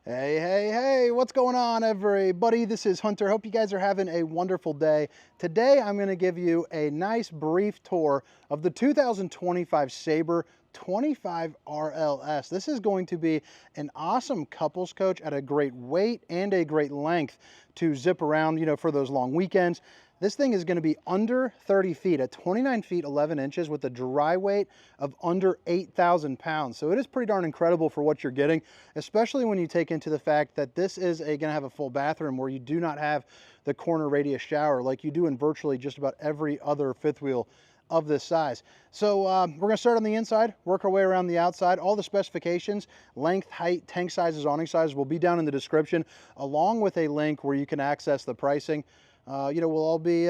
Hey, hey, hey, what's going on, everybody? This is Hunter. Hope you guys are having a wonderful day. Today, I'm going to give you a nice brief tour of the 2025 Sabre 25 RLS. This is going to be an awesome couples coach at a great weight and a great length to zip around, for those long weekends. This thing is going to be under 30 feet at 29 feet 11 inches with a dry weight of under 8,000 pounds. So it is pretty darn incredible for what you're getting, especially when you take into the fact that this is going to have a full bathroom where you do not have the corner radius shower like you do in virtually just about every other fifth wheel of this size. So we're going to start on the inside, work our way around the outside. All the specifications, length, height, tank sizes, awning sizes will be down in the description, along with a link where you can access the pricing. We'll all be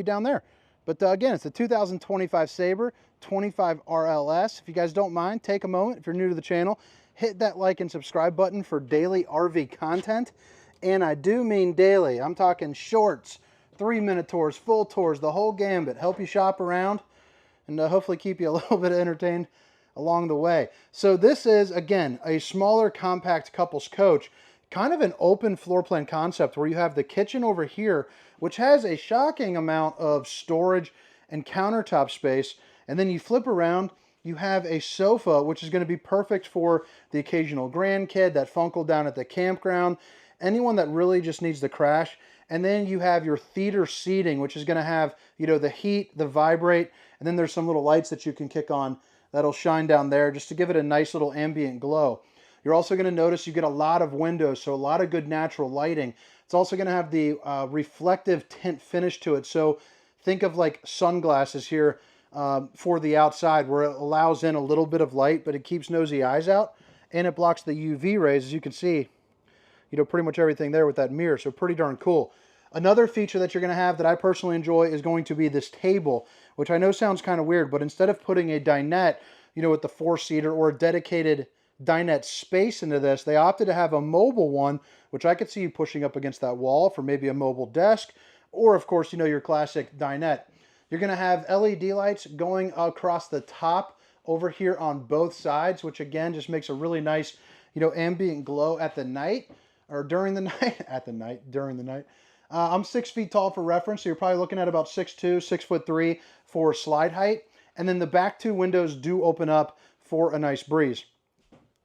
down there. But again, it's the 2025 Sabre 25 RLS. If you guys don't mind, take a moment. If you're new to the channel, hit that like and subscribe button for daily RV content. And I do mean daily. I'm talking shorts, 3-minute tours, full tours, the whole gambit. Help you shop around and hopefully keep you a little bit entertained along the way. So this is, again, a smaller compact couples coach. Kind of an open floor plan concept where you have the kitchen over here, which has a shocking amount of storage and countertop space. And then you flip around, you have a sofa, which is going to be perfect for the occasional grandkid, that funkle down at the campground, anyone that really just needs to crash. And then you have your theater seating, which is going to have, the heat, the vibrate, and then there's some little lights that you can kick on that'll shine down there just to give it a nice little ambient glow. You're also going to notice you get a lot of windows, so a lot of good natural lighting. It's also going to have the reflective tint finish to it. So think of like sunglasses here for the outside, where it allows in a little bit of light, but it keeps nosy eyes out, and it blocks the UV rays, as you can see. Pretty much everything there with that mirror, so pretty darn cool. Another feature that you're going to have that I personally enjoy is going to be this table, which I know sounds kind of weird, but instead of putting a dinette, with the 4-seater or a dedicated dinette space into this, they opted to have a mobile one, which I could see you pushing up against that wall for maybe a mobile desk, or of course, your classic dinette. You're going to have LED lights going across the top over here on both sides, which again just makes a really nice, ambient glow at the night, or during the night, during the night. I'm 6 feet tall for reference, so you're probably looking at about 6'2", 6'3" for slide height. And then the back two windows do open up for a nice breeze.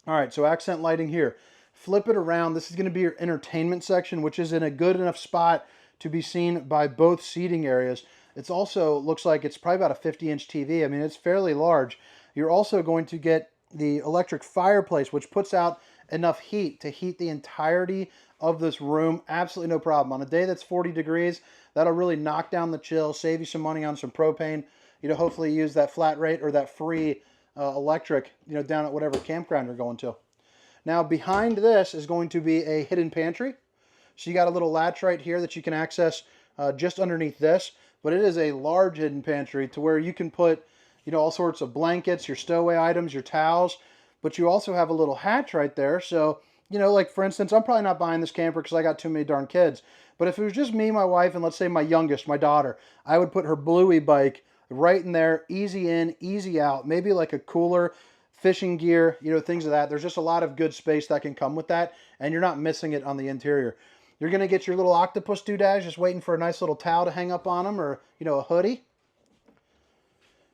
All right, so accent lighting here. Flip it around. This is going to be your entertainment section, which is in a good enough spot to be seen by both seating areas. It's also looks like it's probably about a 50-inch TV. I mean, it's fairly large. You're also going to get the electric fireplace, which puts out enough heat to heat the entirety of this room. Absolutely no problem. On a day that's 40 degrees, that'll really knock down the chill, save you some money on some propane. Hopefully use that flat rate or that free electric, down at whatever campground you're going to. Now behind this is going to be a hidden pantry. So you got a little latch right here that you can access just underneath this, but it is a large hidden pantry to where you can put, all sorts of blankets, your stowaway items, your towels, but you also have a little hatch right there. So, like for instance, I'm probably not buying this camper because I got too many darn kids. But if it was just me, my wife, and let's say my youngest, my daughter, I would put her Bluey bike right in there, easy in, easy out, maybe like a cooler, fishing gear, things of that. There's just a lot of good space that can come with that, and you're not missing it on the interior. You're going to get your little octopus doodads, just waiting for a nice little towel to hang up on them, or, a hoodie.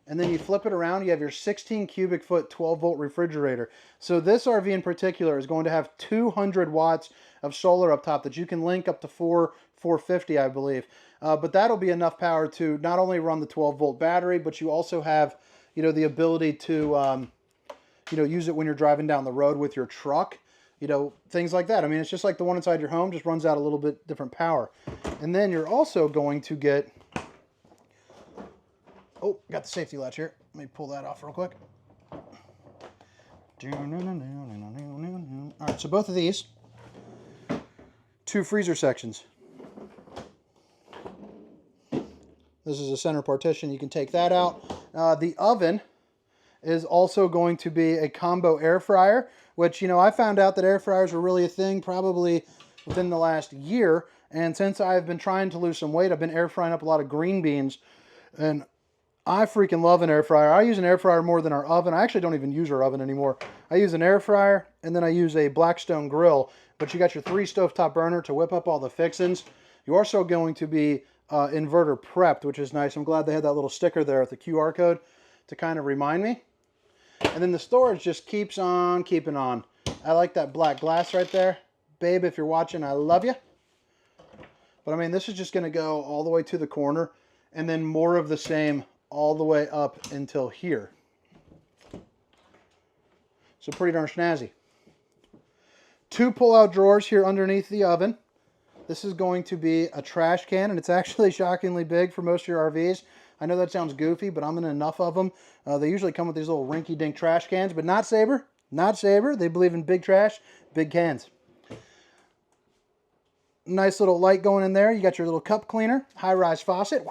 And then you flip it around, you have your 16 cubic foot 12-volt refrigerator. So this RV in particular is going to have 200 watts of solar up top that you can link up to 450, I believe. But that'll be enough power to not only run the 12-volt battery, but you also have, the ability to, use it when you're driving down the road with your truck, things like that. I mean, it's just like the one inside your home, just runs out a little bit different power. And then you're also going to get... Oh, got the safety latch here. Let me pull that off real quick. All right, so both of these, 2 freezer sections. This is a center partition. You can take that out. The oven is also going to be a combo air fryer, which, I found out that air fryers were really a thing probably within the last year. And since I've been trying to lose some weight, I've been air frying up a lot of green beans. And I freaking love an air fryer. I use an air fryer more than our oven. I actually don't even use our oven anymore. I use an air fryer, and then I use a Blackstone grill. But you got your 3 stovetop burner to whip up all the fixins. You're also going to be inverter prepped, which is nice. I'm glad they had that little sticker there with the QR code to kind of remind me. And then the storage just keeps on keeping on. I like that black glass right there. Babe, if you're watching, I love you. But I mean, this is just going to go all the way to the corner, and then more of the same all the way up until here. So pretty darn snazzy. 2 pull-out drawers here underneath the oven. This is going to be a trash can, and it's actually shockingly big for most of your RVs. I know that sounds goofy, but I'm in enough of them. They usually come with these little rinky-dink trash cans, but not Sabre. Not Sabre. They believe in big trash, big cans. Nice little light going in there. You got your little cup cleaner, high-rise faucet.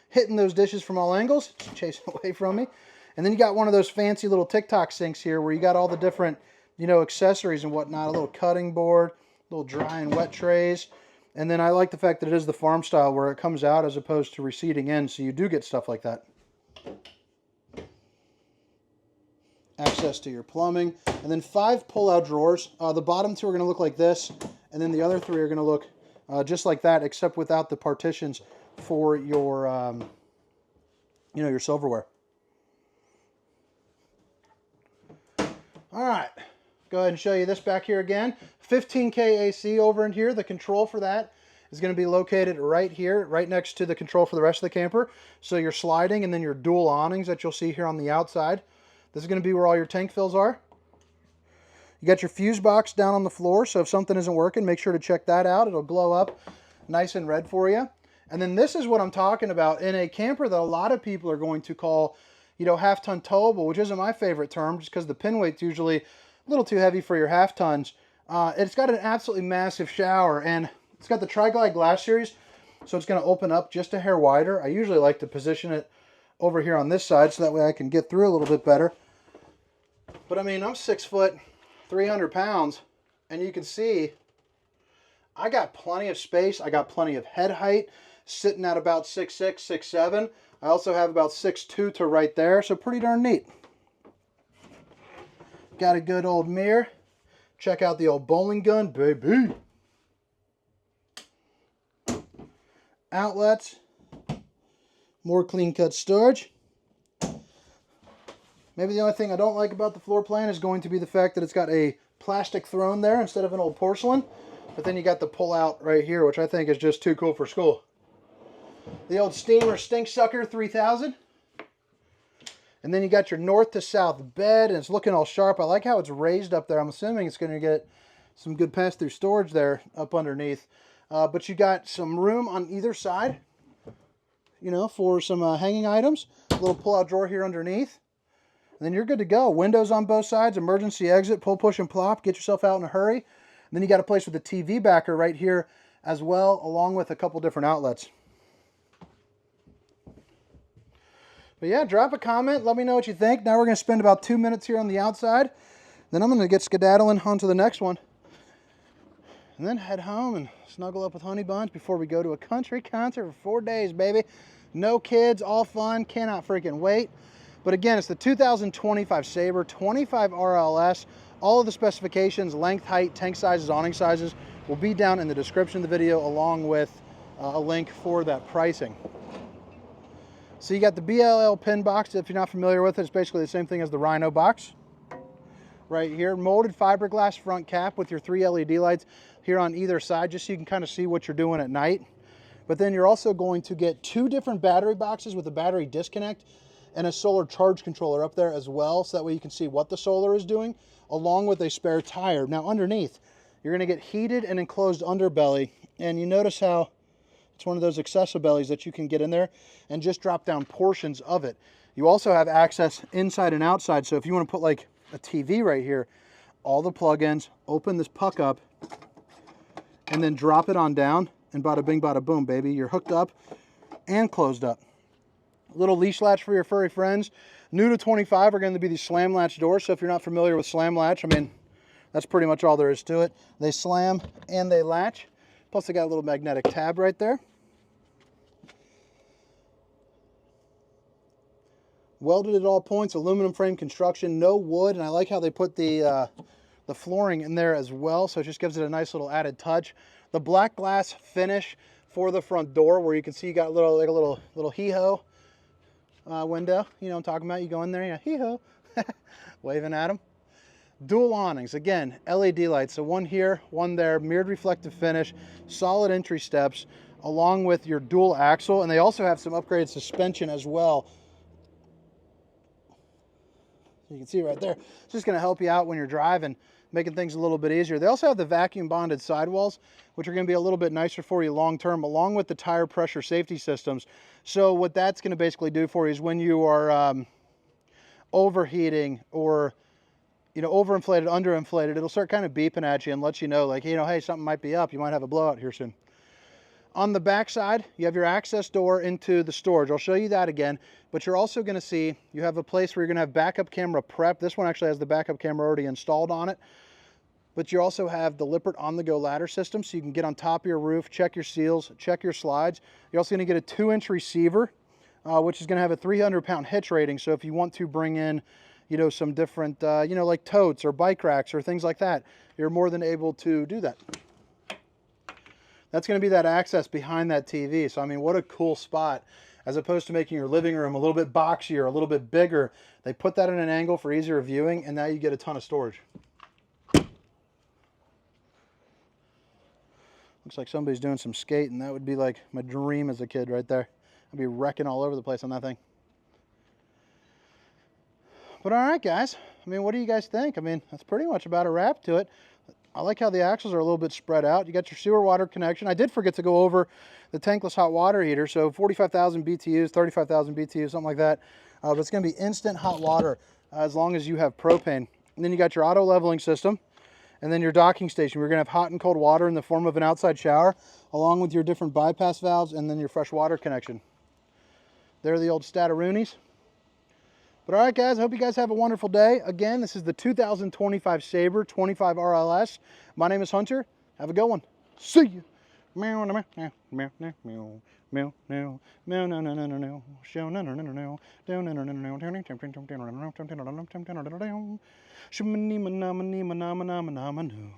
Hitting those dishes from all angles, chasing away from me. And then you got one of those fancy little TikTok sinks here where you got all the different, you know, accessories and whatnot. A little cutting board, little dry and wet trays. And then I like the fact that it is the farm style where it comes out as opposed to receding in, so you do get stuff like that. Access to your plumbing. And then 5 pull-out drawers. The bottom 2 are going to look like this, and then the other 3 are going to look just like that, except without the partitions for your, you know, your silverware. All right, go ahead and show you this back here again. 15K AC over in here. The control for that is going to be located right here, right next to the control for the rest of the camper. So your sliding and then your dual awnings that you'll see here on the outside. This is going to be where all your tank fills are. You got your fuse box down on the floor, so if something isn't working, make sure to check that out. It'll glow up nice and red for you. And then this is what I'm talking about in a camper that a lot of people are going to call, you know, half-ton towable, which isn't my favorite term just because the pin weight's usually a little too heavy for your half-tons. It's got an absolutely massive shower, and it's got the Tri-Glide glass series, so it's going to open up just a hair wider. I usually like to position it over here on this side so that way I can get through a little bit better. But I mean, I'm 6 foot, 300 pounds, and you can see I got plenty of space. I got plenty of head height, sitting at about 6'6", 6'7". I also have about 6'2" to right there, so pretty darn neat. Got a good old mirror. Check out the old bowling gun, baby. Outlets. More clean-cut storage. Maybe the only thing I don't like about the floor plan is going to be the fact that it's got a plastic throne there instead of an old porcelain. But then you got the pull-out right here, which I think is just too cool for school. The old Steamer Stink Sucker 3000. And then you got your north to south bed, and it's looking all sharp. I like how it's raised up there. I'm assuming it's going to get some good pass-through storage there up underneath. But you got some room on either side, you know, for some hanging items. A little pull-out drawer here underneath. And then you're good to go. Windows on both sides, emergency exit, pull, push, and plop. Get yourself out in a hurry. And then you got a place with a TV backer right here as well, along with a couple different outlets. But yeah, drop a comment. Let me know what you think. Now we're going to spend about 2 minutes here on the outside. Then I'm going to get skedaddling onto the next one. And then head home and snuggle up with Honey Buns before we go to a country concert for 4 days, baby. No kids, all fun. Cannot freaking wait. But again, it's the 2025 Sabre, 25 RLS. All of the specifications, length, height, tank sizes, awning sizes will be down in the description of the video, along with a link for that pricing. So you got the BLL pin box. If you're not familiar with it, it's basically the same thing as the Rhino box. Right here, molded fiberglass front cap with your 3 LED lights here on either side, just so you can kind of see what you're doing at night. But then you're also going to get 2 different battery boxes with a battery disconnect and a solar charge controller up there as well, so that way you can see what the solar is doing, along with a spare tire. Now underneath, you're going to get heated and enclosed underbelly, and you notice how it's one of those accessibellies that you can get in there and just drop down portions of it. You also have access inside and outside, so if you want to put like a TV right here, all the plug-ins, open this puck up, and then drop it on down, and bada bing, bada boom, baby. You're hooked up and closed up. Little leash latch for your furry friends. New to 25 are going to be these slam latch doors, so if you're not familiar with slam latch, I mean, that's pretty much all there is to it. They slam and they latch. Plus they got a little magnetic tab right there. Welded at all points, aluminum frame construction, no wood, and I like how they put the flooring in there as well, so it just gives it a nice little added touch. The black glass finish for the front door, where you can see you got a little hee-ho window. You know what I'm talking about? You go in there, yeah, hee-ho, waving at them. Dual awnings, again, LED lights, so one here, one there, mirrored reflective finish, solid entry steps, along with your dual axle, and they also have some upgraded suspension as well. You can see right there. It's just going to help you out when you're driving, making things a little bit easier. They also have the vacuum bonded sidewalls, which are going to be a little bit nicer for you long term, along with the tire pressure safety systems. So what that's going to basically do for you is when you are overheating or overinflated, underinflated, it'll start kind of beeping at you and let you know, like, hey, something might be up. You might have a blowout here soon. On the back side, you have your access door into the storage. I'll show you that again, but you're also going to see you have a place where you're going to have backup camera prep. This one actually has the backup camera already installed on it, but you also have the Lippert on-the-go ladder system, so you can get on top of your roof, check your seals, check your slides. You're also going to get a 2-inch receiver, which is going to have a 300-pound hitch rating, so if you want to bring in some different, like totes or bike racks or things like that, you're more than able to do that. That's going to be that access behind that TV. So, I mean, what a cool spot. As opposed to making your living room a little bit boxier, a little bit bigger, they put that in an angle for easier viewing, and now you get a ton of storage. Looks like somebody's doing some skating. That would be like my dream as a kid right there. I'd be wrecking all over the place on that thing. But all right, guys. I mean, what do you guys think? I mean, that's pretty much about a wrap to it. I like how the axles are a little bit spread out. You got your sewer water connection. I did forget to go over the tankless hot water heater. So 45,000 BTUs, 35,000 BTUs, something like that. But it's going to be instant hot water as long as you have propane. And then you got your auto leveling system. And then your docking station. We're going to have hot and cold water in the form of an outside shower, along with your different bypass valves and then your fresh water connection. There are the old Stataroonies. But all right, guys, I hope you guys have a wonderful day. Again, this is the 2025 Sabre 25 RLS. My name is Hunter. Have a good one. See you. Meow, meow, meow, meow, meow, meow, meow, meow, meow, no, no, no, no, no, show, no, no, no, no, no, down, no, no, no, no, down, down, down, down, down, down, down, down, down, down, down, down, down, down,